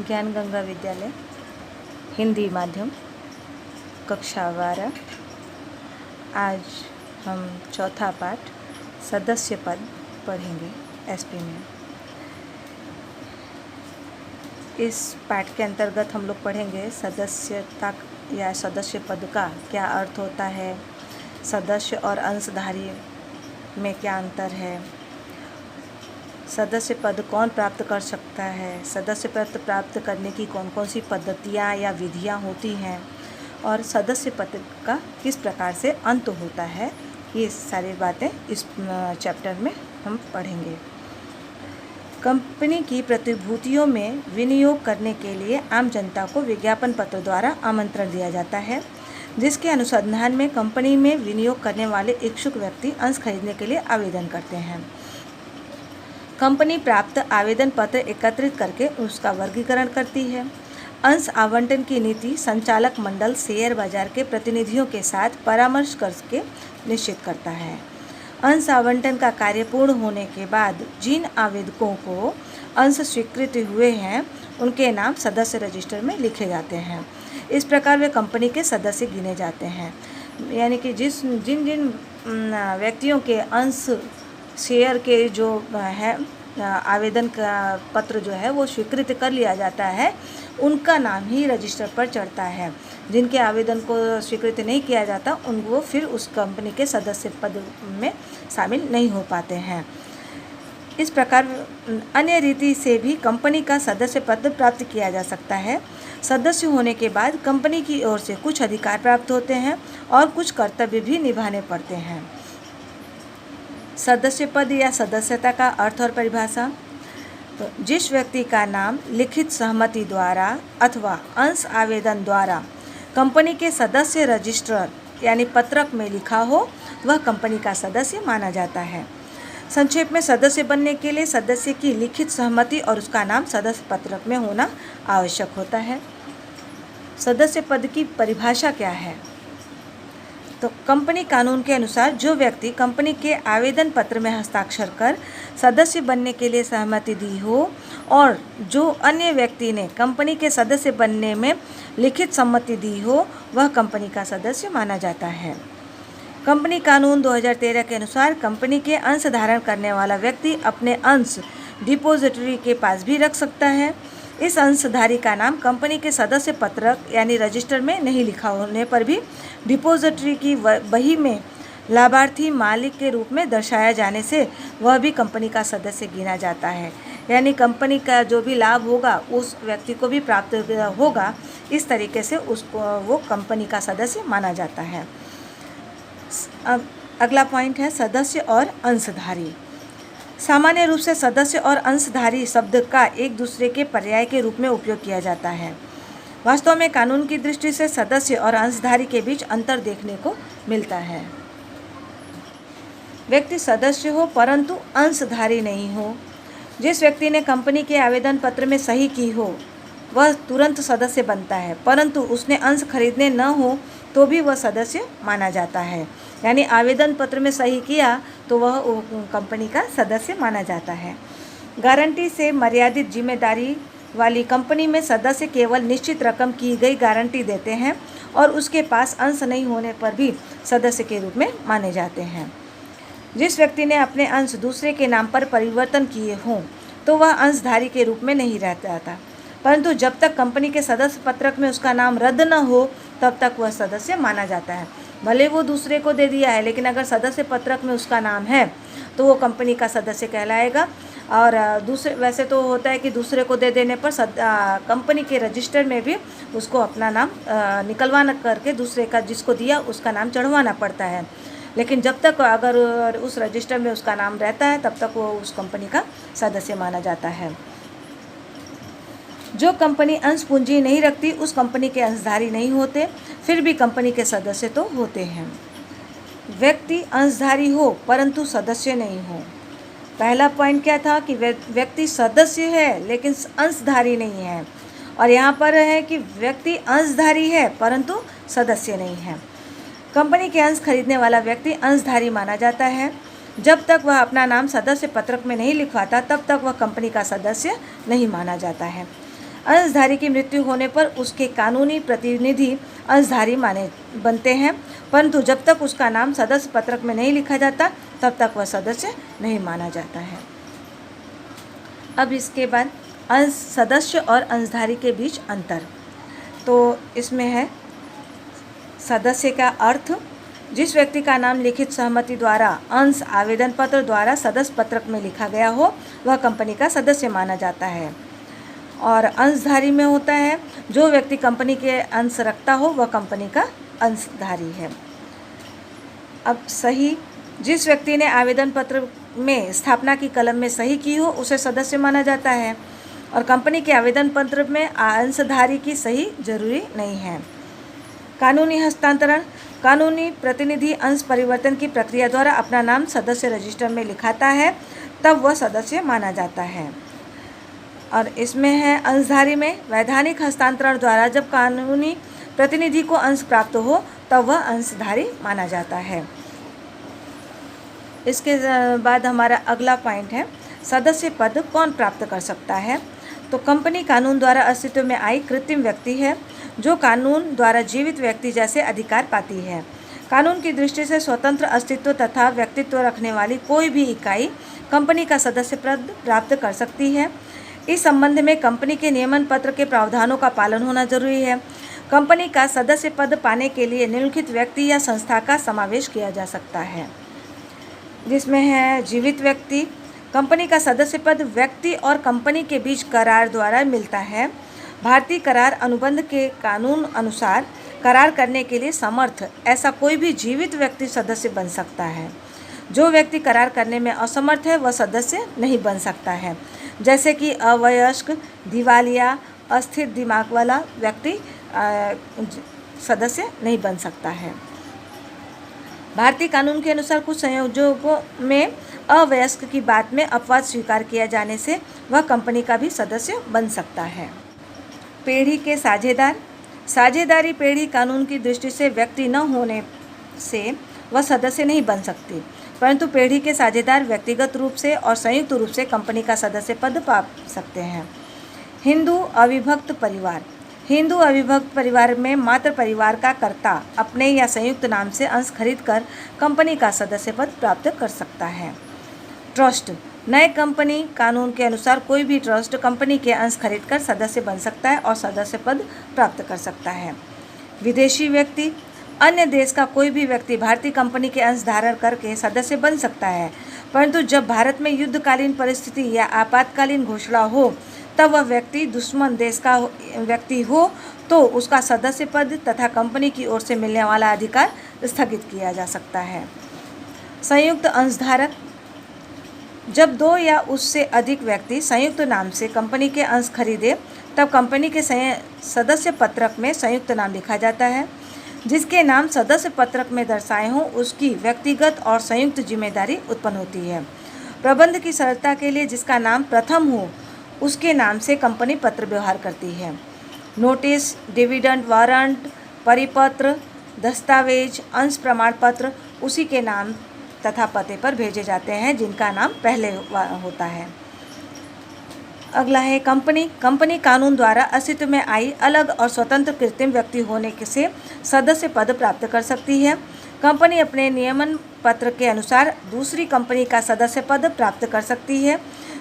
ज्ञान गंगा विद्यालय हिंदी माध्यम कक्षा 12। आज हम चौथा पाठ सदस्य पद पढ़ेंगे एसपी में। इस पाठ के अंतर्गत हम लोग पढ़ेंगे सदस्यता या सदस्य पद का क्या अर्थ होता है, सदस्य और अंशधारी में क्या अंतर है, सदस्य पद कौन प्राप्त कर सकता है, सदस्य पद प्राप्त करने की कौन कौन सी पद्धतियाँ या विधियाँ होती हैं और सदस्य पद का किस प्रकार से अंत होता है। ये सारी बातें इस चैप्टर में हम पढ़ेंगे। कंपनी की प्रतिभूतियों में विनियोग करने के लिए आम जनता को विज्ञापन पत्र द्वारा आमंत्रण दिया जाता है, जिसके अनुसंधान में कंपनी में विनियोग करने वाले इच्छुक व्यक्ति अंश खरीदने के लिए आवेदन करते हैं। कंपनी प्राप्त आवेदन पत्र एकत्रित करके उसका वर्गीकरण करती है। अंश आवंटन की नीति संचालक मंडल शेयर बाजार के प्रतिनिधियों के साथ परामर्श करके निश्चित करता है। अंश आवंटन का कार्य पूर्ण होने के बाद जिन आवेदकों को अंश स्वीकृत हुए हैं उनके नाम सदस्य रजिस्टर में लिखे जाते हैं। इस प्रकार वे कंपनी के सदस्य गिने जाते हैं। यानी कि जिन जिन व्यक्तियों के अंश शेयर के जो है आवेदन का पत्र जो है वो स्वीकृत कर लिया जाता है, उनका नाम ही रजिस्टर पर चढ़ता है। जिनके आवेदन को स्वीकृत नहीं किया जाता उनको फिर उस कंपनी के सदस्य पद में शामिल नहीं हो पाते हैं। इस प्रकार अन्य रीति से भी कंपनी का सदस्य पद प्राप्त किया जा सकता है। सदस्य होने के बाद कंपनी की ओर से कुछ अधिकार प्राप्त होते हैं और कुछ कर्तव्य भी निभाने पड़ते हैं। सदस्य पद या सदस्यता का अर्थ और परिभाषा। तो जिस व्यक्ति का नाम लिखित सहमति द्वारा अथवा अंश आवेदन द्वारा कंपनी के सदस्य रजिस्टर यानी पत्रक में लिखा हो वह कंपनी का सदस्य माना जाता है। संक्षेप में सदस्य बनने के लिए सदस्य की लिखित सहमति और उसका नाम सदस्य पत्रक में होना आवश्यक होता है। सदस्य पद की परिभाषा क्या है? तो कंपनी कानून के अनुसार जो व्यक्ति कंपनी के आवेदन पत्र में हस्ताक्षर कर सदस्य बनने के लिए सहमति दी हो और जो अन्य व्यक्ति ने कंपनी के सदस्य बनने में लिखित सम्मति दी हो वह कंपनी का सदस्य माना जाता है। कंपनी कानून 2013 के अनुसार कंपनी के अंश धारण करने वाला व्यक्ति अपने अंश डिपॉजिटरी के पास भी रख सकता है। इस अंशधारी का नाम कंपनी के सदस्य पत्रक यानी रजिस्टर में नहीं लिखा होने पर भी डिपॉजिटरी की बही में लाभार्थी मालिक के रूप में दर्शाया जाने से वह भी कंपनी का सदस्य गिना जाता है। यानी कंपनी का जो भी लाभ होगा उस व्यक्ति को भी प्राप्त होगा। इस तरीके से उसको वो कंपनी का सदस्य माना जाता है। अब अगला पॉइंट है सदस्य और अंशधारी। सामान्य रूप से सदस्य और अंशधारी शब्द का एक दूसरे के पर्याय के रूप में उपयोग किया जाता है। वास्तव में कानून की दृष्टि से सदस्य और अंशधारी के बीच अंतर देखने को मिलता है। व्यक्ति सदस्य हो परंतु अंशधारी नहीं हो। जिस व्यक्ति ने कंपनी के आवेदन पत्र में सही की हो वह तुरंत सदस्य बनता है, परंतु उसने अंश खरीदने न हो तो भी वह सदस्य माना जाता है। यानी आवेदन पत्र में सही किया तो वह कंपनी का सदस्य माना जाता है। गारंटी से मर्यादित जिम्मेदारी वाली कंपनी में सदस्य केवल निश्चित रकम की गई गारंटी देते हैं और उसके पास अंश नहीं होने पर भी सदस्य के रूप में माने जाते हैं। जिस व्यक्ति ने अपने अंश दूसरे के नाम पर परिवर्तन किए हों तो वह अंशधारी के रूप में नहीं रहता था, परंतु जब तक कंपनी के सदस्य पत्रक में उसका नाम रद्द न हो तब तक वह सदस्य माना जाता है। भले वो दूसरे को दे दिया है लेकिन अगर सदस्य पत्रक में उसका नाम है तो वो कंपनी का सदस्य कहलाएगा। और दूसरे वैसे तो होता है कि दूसरे को दे देने पर कंपनी के रजिस्टर में भी उसको अपना नाम निकलवाना करके दूसरे का जिसको दिया उसका नाम चढ़वाना पड़ता है। लेकिन जब तक अगर उस रजिस्टर में उसका नाम रहता है तब तक वो उस कंपनी का सदस्य माना जाता है। जो कंपनी अंश पूंजी नहीं रखती उस कंपनी के अंशधारी नहीं होते, फिर भी कंपनी के सदस्य तो होते हैं। व्यक्ति अंशधारी हो परंतु सदस्य नहीं हो। पहला पॉइंट क्या था कि व्यक्ति सदस्य है लेकिन अंशधारी नहीं है, और यहाँ पर है कि व्यक्ति अंशधारी है परंतु सदस्य नहीं है। कंपनी के अंश खरीदने वाला व्यक्ति अंशधारी माना जाता है। जब तक वह अपना नाम सदस्य पत्रक में नहीं लिखवाता तब तक वह कंपनी का सदस्य नहीं माना जाता है। अंशधारी की मृत्यु होने पर उसके कानूनी प्रतिनिधि अंशधारी माने बनते हैं, परंतु जब तक उसका नाम सदस्य पत्रक में नहीं लिखा जाता तब तक वह सदस्य नहीं माना जाता है। अब इसके बाद अंश सदस्य और अंशधारी के बीच अंतर। तो इसमें है सदस्य का अर्थ, जिस व्यक्ति का नाम लिखित सहमति द्वारा अंश आवेदन पत्र द्वारा सदस्य पत्रक में लिखा गया हो वह कंपनी का सदस्य माना जाता है। और अंशधारी में होता है जो व्यक्ति कंपनी के अंश रखता हो वह कंपनी का अंशधारी है। अब सही, जिस व्यक्ति ने आवेदन पत्र में स्थापना की कलम में सही की हो उसे सदस्य माना जाता है, और कंपनी के आवेदन पत्र में अंशधारी की सही जरूरी नहीं है। कानूनी हस्तांतरण, कानूनी प्रतिनिधि अंश परिवर्तन की प्रक्रिया द्वारा अपना नाम सदस्य रजिस्टर में लिखाता है तब वह सदस्य माना जाता है। और इसमें है अंशधारी में वैधानिक हस्तांतरण द्वारा जब कानूनी प्रतिनिधि को अंश प्राप्त हो तब वह अंशधारी माना जाता है। इसके बाद हमारा अगला पॉइंट है सदस्य पद कौन प्राप्त कर सकता है। तो कंपनी कानून द्वारा अस्तित्व में आई कृत्रिम व्यक्ति है जो कानून द्वारा जीवित व्यक्ति जैसे अधिकार पाती है। कानून की दृष्टि से स्वतंत्र अस्तित्व तथा व्यक्तित्व रखने वाली कोई भी इकाई कंपनी का सदस्य पद प्राप्त कर सकती है। इस संबंध में कंपनी के नियमन पत्र के प्रावधानों का पालन होना जरूरी है। कंपनी का सदस्य पद पाने के लिए निम्नलिखित व्यक्ति या संस्था का समावेश किया जा सकता है, जिसमें है जीवित व्यक्ति। कंपनी का सदस्य पद व्यक्ति और कंपनी के बीच करार द्वारा मिलता है। भारतीय करार अनुबंध के कानून अनुसार करार करने के लिए समर्थ ऐसा कोई भी जीवित व्यक्ति सदस्य बन सकता है। जो व्यक्ति करार करने में असमर्थ है वह सदस्य नहीं बन सकता है, जैसे कि अवयस्क, दिवालिया, अस्थिर दिमाग वाला व्यक्ति सदस्य नहीं बन सकता है। भारतीय कानून के अनुसार कुछ संयोजकों में अवयस्क की बात में अपवाद स्वीकार किया जाने से वह कंपनी का भी सदस्य बन सकता है। पेढ़ी के साझेदार, साझेदारी पेढ़ी कानून की दृष्टि से व्यक्ति न होने से वह सदस्य नहीं बन सकती, परंतु पेढ़ी के साझेदार व्यक्तिगत रूप से और संयुक्त रूप से कंपनी का सदस्य पद पा सकते हैं। हिंदू अविभक्त परिवार, हिंदू अविभक्त परिवार में मात्र परिवार का कर्ता अपने या संयुक्त नाम से अंश खरीदकर कंपनी का सदस्य पद प्राप्त कर सकता है। ट्रस्ट, नए कंपनी कानून के अनुसार कोई भी ट्रस्ट कंपनी के अंश खरीदकर सदस्य बन सकता है और सदस्य पद प्राप्त कर सकता है। विदेशी व्यक्ति, अन्य देश का कोई भी व्यक्ति भारतीय कंपनी के अंश धारण करके सदस्य बन सकता है, परंतु जब भारत में युद्धकालीन परिस्थिति या आपातकालीन घोषणा हो तब वह व्यक्ति दुश्मन देश का व्यक्ति हो तो उसका सदस्य पद तथा कंपनी की ओर से मिलने वाला अधिकार स्थगित किया जा सकता है। संयुक्त अंशधारक, जब दो या उससे अधिक व्यक्ति संयुक्त नाम से कंपनी के अंश खरीदे तब कंपनी के सदस्य पत्रक में संयुक्त नाम लिखा जाता है। जिसके नाम सदस्य पत्रक में दर्शाए हों उसकी व्यक्तिगत और संयुक्त जिम्मेदारी उत्पन्न होती है। प्रबंध की सरलता के लिए जिसका नाम प्रथम हो उसके नाम से कंपनी पत्र व्यवहार करती है। नोटिस, डिविडेंड वारंट, परिपत्र, दस्तावेज, अंश प्रमाण पत्र उसी के नाम तथा पते पर भेजे जाते हैं जिनका नाम पहले होता है। अगला है कंपनी। कंपनी कानून द्वारा अस्तित्व में आई अलग और स्वतंत्र कृत्रिम व्यक्ति होने से सदस्य पद प्राप्त कर सकती है। कंपनी अपने नियमन पत्र के अनुसार दूसरी कंपनी का सदस्य पद प्राप्त कर सकती है,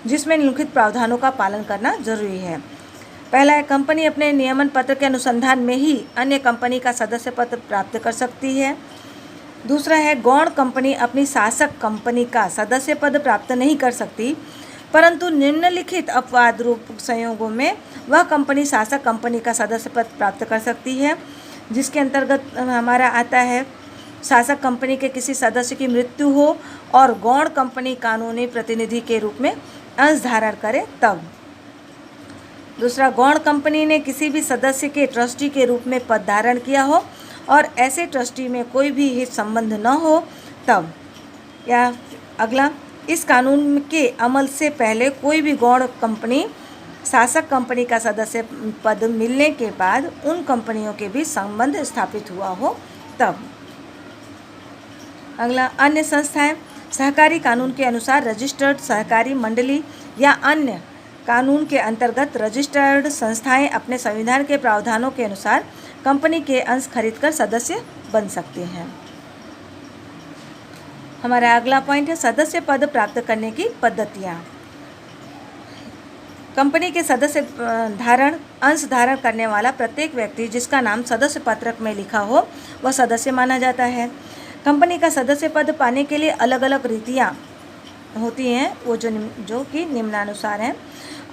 जिसमें निम्नलिखित प्रावधानों का पालन करना जरूरी है। पहला है कंपनी अपने नियमन पत्र के अनुसंधान में ही अन्य कंपनी का सदस्य पद प्राप्त कर सकती है। दूसरा है गौण कंपनी अपनी शासक कंपनी का सदस्य पद प्राप्त नहीं कर सकती, परंतु निम्नलिखित अपवाद रूप संयोगों में वह कंपनी शासक कंपनी का सदस्य पद प्राप्त कर सकती है, जिसके अंतर्गत हमारा आता है शासक कंपनी के किसी सदस्य की मृत्यु हो और गौण कंपनी कानूनी प्रतिनिधि के रूप में अंश धारण करे तब। दूसरा, गौण कंपनी ने किसी भी सदस्य के ट्रस्टी के रूप में पद धारण किया हो और ऐसे ट्रस्टी में कोई भी हित संबंध न हो तब। या अगला, इस कानून के अमल से पहले कोई भी गौण कंपनी शासक कंपनी का सदस्य पद मिलने के बाद उन कंपनियों के बीच संबंध स्थापित हुआ हो तब। अगला, अन्य संस्थाएं सहकारी कानून के अनुसार रजिस्टर्ड सहकारी मंडली या अन्य कानून के अंतर्गत रजिस्टर्ड संस्थाएं अपने संविधान के प्रावधानों के अनुसार कंपनी के अंश खरीदकर सदस्य बन सकती हैं। हमारा अगला पॉइंट है सदस्य पद प्राप्त करने की पद्धतियाँ। कंपनी के सदस्य अंश धारण करने वाला प्रत्येक व्यक्ति जिसका नाम सदस्य पत्रक में लिखा हो वह सदस्य माना जाता है। कंपनी का सदस्य पद पाने के लिए अलग अलग रीतियाँ होती हैं, वो जो कि निम्नानुसार हैं।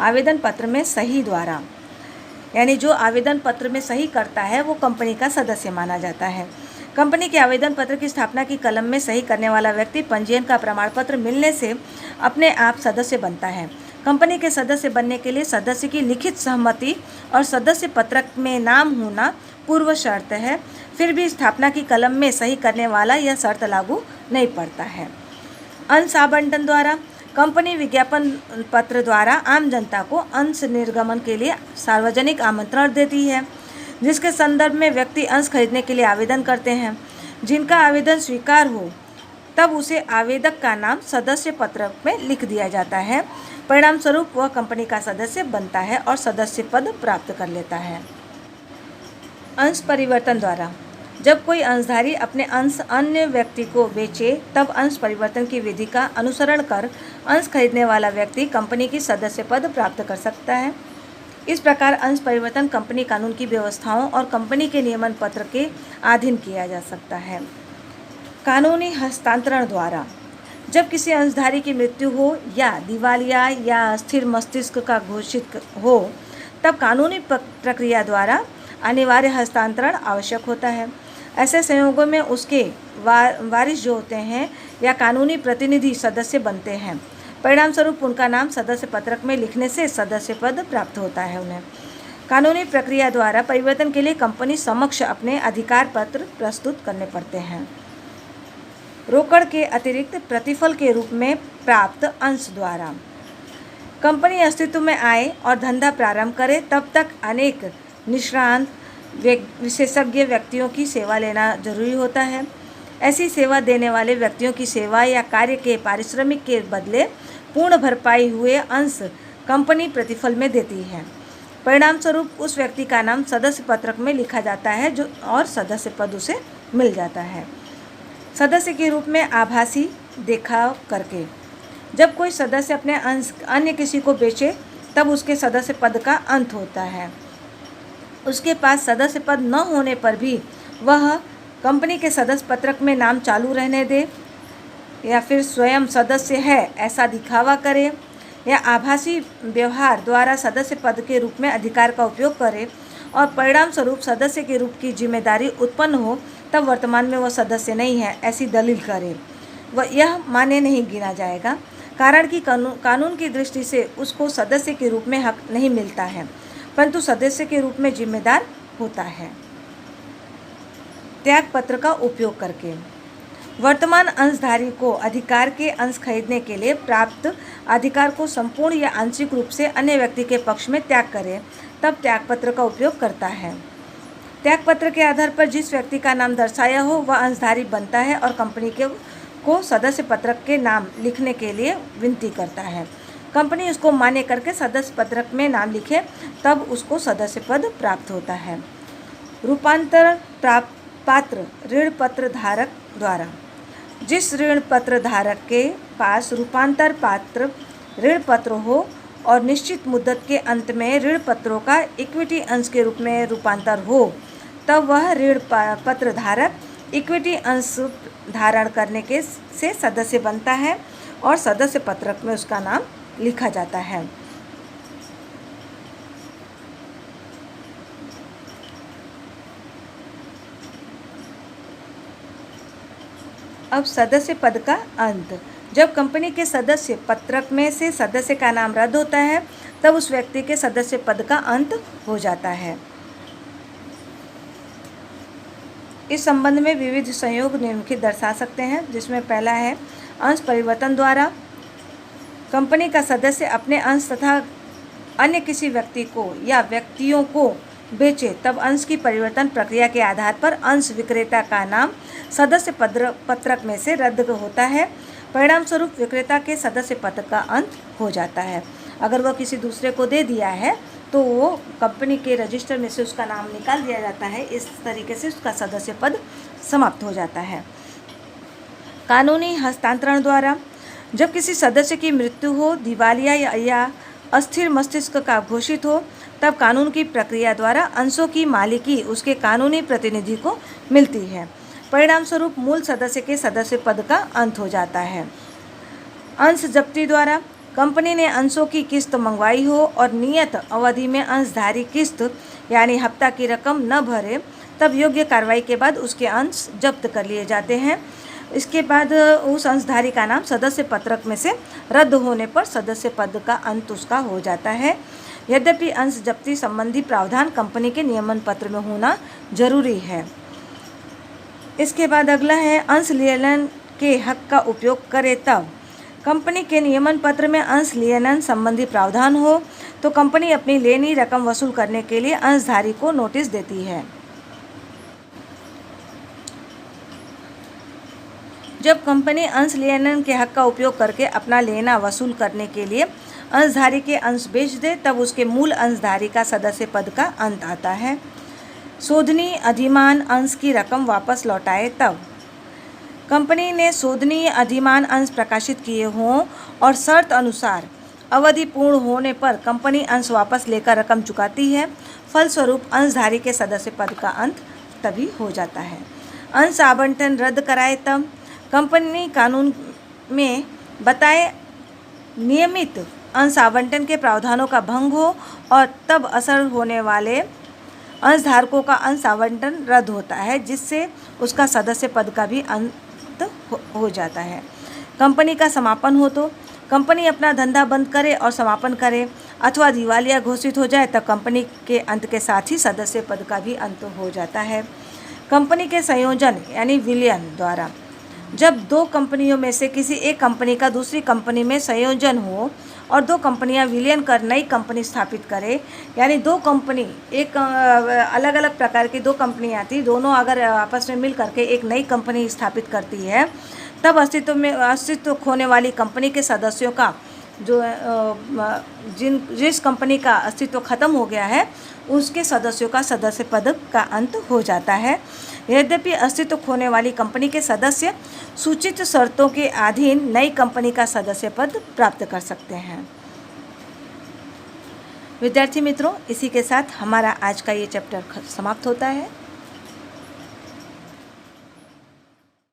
आवेदन पत्र में सही द्वारा, यानी जो आवेदन पत्र में सही करता है वो कंपनी का सदस्य माना जाता है। कंपनी के आवेदन पत्र की स्थापना की कलम में सही करने वाला व्यक्ति पंजीयन का प्रमाण पत्र मिलने से अपने आप सदस्य बनता है। कंपनी के सदस्य बनने के लिए सदस्य की लिखित सहमति और सदस्य पत्रक में नाम होना पूर्व शर्त है। फिर भी स्थापना की कलम में सही करने वाला यह शर्त लागू नहीं पड़ता है। अंश आवंटन द्वारा, कंपनी विज्ञापन पत्र द्वारा आम जनता को अंश निर्गमन के लिए सार्वजनिक आमंत्रण देती है, जिसके संदर्भ में व्यक्ति अंश खरीदने के लिए आवेदन करते हैं। जिनका आवेदन स्वीकार हो तब उसे आवेदक का नाम सदस्य पत्रक में लिख दिया जाता है। परिणाम स्वरूप वह कंपनी का सदस्य बनता है और सदस्य पद प्राप्त कर लेता है। अंश परिवर्तन द्वारा, जब कोई अंशधारी अपने अंश अन्य व्यक्ति को बेचे तब अंश परिवर्तन की विधि का अनुसरण कर अंश खरीदने वाला व्यक्ति कंपनी की सदस्य पद प्राप्त कर सकता है। इस प्रकार अंश परिवर्तन कंपनी कानून की व्यवस्थाओं और कंपनी के नियमन पत्र के अधीन किया जा सकता है। कानूनी हस्तांतरण द्वारा, जब किसी अंशधारी की मृत्यु हो या दिवालिया या स्थिर मस्तिष्क का घोषित हो तब कानूनी प्रक्रिया द्वारा अनिवार्य हस्तांतरण आवश्यक होता है। ऐसे संयोगों में उसके वारिस जो होते हैं या कानूनी प्रतिनिधि सदस्य बनते हैं। परिणाम स्वरूप उनका नाम सदस्य पत्रक में लिखने से सदस्य पद प्राप्त होता है उन्हें। कानूनी प्रक्रिया द्वारा परिवर्तन के लिए कंपनी समक्ष अपने अधिकार पत्र प्रस्तुत करने पड़ते हैं। रोकड़ के अतिरिक्त प्रतिफल के रूप में प्राप्त अंश द्वारा, कंपनी अस्तित्व में आए और धंधा प्रारंभ करे तब तक अनेक निष्णात विशेषज्ञ व्यक्तियों की सेवा लेना जरूरी होता है। ऐसी सेवा देने वाले व्यक्तियों की सेवा या कार्य के पारिश्रमिक के बदले पूर्ण भरपाई हुए अंश कंपनी प्रतिफल में देती है। परिणाम स्वरूप उस व्यक्ति का नाम सदस्य पत्रक में लिखा जाता है जो और सदस्य पद उसे मिल जाता है। सदस्य के रूप में आभासी देखाव करके, जब कोई सदस्य अपने अंश अन्य किसी को बेचे तब उसके सदस्य पद का अंत होता है। उसके पास सदस्य पद न होने पर भी वह कंपनी के सदस्य पत्रक में नाम चालू रहने दे या फिर स्वयं सदस्य है ऐसा दिखावा करे या आभासी व्यवहार द्वारा सदस्य पद के रूप में अधिकार का उपयोग करे और परिणाम स्वरूप सदस्य के रूप की जिम्मेदारी उत्पन्न हो तब वर्तमान में वह सदस्य नहीं है ऐसी दलील करे, वह यह मान्य नहीं गिना जाएगा, कारण कि कानून की दृष्टि से उसको सदस्य के रूप में हक नहीं मिलता है परंतु सदस्य के रूप में जिम्मेदार होता है। त्याग पत्र का उपयोग करके, वर्तमान अंशधारी को अधिकार के अंश खरीदने के लिए प्राप्त अधिकार को संपूर्ण या आंशिक रूप से अन्य व्यक्ति के पक्ष में त्याग करे तब त्याग पत्र का उपयोग करता है। त्याग पत्र के आधार पर जिस व्यक्ति का नाम दर्शाया हो वह अंशधारी बनता है और कंपनी को सदस्य पत्रक के नाम लिखने के लिए विनती करता है। कंपनी उसको मान्य करके सदस्य पत्रक में नाम लिखे तब उसको सदस्य पद प्राप्त होता है। रूपांतर पात्र ऋण पत्र धारक द्वारा, जिस ऋण पत्र धारक के पास रूपांतर पात्र ऋण पत्र हो और निश्चित मुद्दत के अंत में ऋण पत्रों का इक्विटी अंश के रूप में रूपांतर हो तब वह ऋण पत्र धारक इक्विटी अंश धारण करने के से सदस्य बनता है और सदस्य पत्रक में उसका नाम लिखा जाता है। अब सदस्य पद का अंत, जब कंपनी के सदस्य पत्रक में से सदस्य का नाम रद्द होता है तब उस व्यक्ति के सदस्य पद का अंत हो जाता है। इस संबंध में विविध संयोग निम्नलिखित दर्शा सकते हैं, जिसमें पहला है अंश परिवर्तन द्वारा, कंपनी का सदस्य अपने अंश तथा अन्य किसी व्यक्ति को या व्यक्तियों को बेचे तब अंश की परिवर्तन प्रक्रिया के आधार पर अंश विक्रेता का नाम सदस्य पत्रक में से रद्द होता है। परिणाम स्वरूप विक्रेता के सदस्य पद का अंत हो जाता है। अगर वह किसी दूसरे को दे दिया है तो वो कंपनी के रजिस्टर में से उसका नाम निकाल दिया जाता है। इस तरीके से उसका सदस्य पद समाप्त हो जाता है। कानूनी हस्तांतरण द्वारा, जब किसी सदस्य की मृत्यु हो, दिवालिया या अस्थिर मस्तिष्क का घोषित हो, तब कानून की प्रक्रिया द्वारा अंशों की मालिकी उसके कानूनी प्रतिनिधि को मिलती है। परिणाम स्वरूप मूल सदस्य के सदस्य पद का अंत हो जाता है। अंश जब्ती द्वारा, कंपनी ने अंशों की किस्त मंगवाई हो और नियत अवधि में अंशधारी किस्त यानी हफ्ता की रकम न भरे, तब योग्य कार्रवाई के बाद उसके अंश जब्त कर लिए जाते हैं। इसके बाद उस अंशधारी का नाम सदस्य पत्रक में से रद्द होने पर सदस्य पद का अंत उसका हो जाता है। यद्यपि अंश जब्ती संबंधी प्रावधान कंपनी के नियमन पत्र में होना जरूरी है। इसके बाद अगला है अंश लियन के हक का उपयोग करे तब। कंपनी के नियमन पत्र में अंश लियन संबंधी प्रावधान हो तो कंपनी अपनी लेनी रकम वसूल करने के लिए अंशधारी को नोटिस देती है। जब कंपनी अंश लियन के हक का उपयोग करके अपना लेना वसूल करने के लिए अंशधारी के अंश बेच दे, तब उसके मूल अंशधारी का सदस्य पद का अंत आता है। शोधनी अधिमान अंश की रकम वापस लौटाए तब। कंपनी ने शोधनीय अधिमान अंश प्रकाशित किए हों और शर्त अनुसार अवधि पूर्ण होने पर कंपनी अंश वापस लेकर रकम चुकाती है। फलस्वरूप अंशधारी के सदस्य पद का अंत तभी हो जाता है। अंश आवंटन रद्द कराए तब। कंपनी कानून में बताए नियमित अंश आवंटन के प्रावधानों का भंग हो और तब असर होने वाले अंशधारकों का अंश आवंटन रद्द होता है, जिससे उसका सदस्य पद का भी अंत हो जाता है। कंपनी का समापन हो तो कंपनी अपना धंधा बंद करे और समापन करे अथवा दिवालिया घोषित हो जाए, तब कंपनी के अंत के साथ ही सदस्य पद का भी अंत हो जाता है। कंपनी के संयोजन यानी विलयन द्वारा, जब दो कंपनियों में से किसी एक कंपनी का दूसरी कंपनी में संयोजन हो और दो कंपनियां विलयन कर नई कंपनी स्थापित करें, यानी दो कंपनी एक अलग अलग प्रकार की दो कंपनियां थी, दोनों अगर आपस में मिल करके एक नई कंपनी स्थापित करती है, तब अस्तित्व खोने वाली कंपनी के सदस्यों का जो जिस कंपनी का अस्तित्व खत्म हो गया है उसके सदस्यों का सदस्य पद का अंत हो जाता है। यद्यपि अस्तित्व खोने वाली कंपनी के सदस्य सूचित शर्तों के अधीन नई कंपनी का सदस्य पद प्राप्त कर सकते हैं। विद्यार्थी मित्रों, इसी के साथ हमारा आज का ये चैप्टर समाप्त होता है।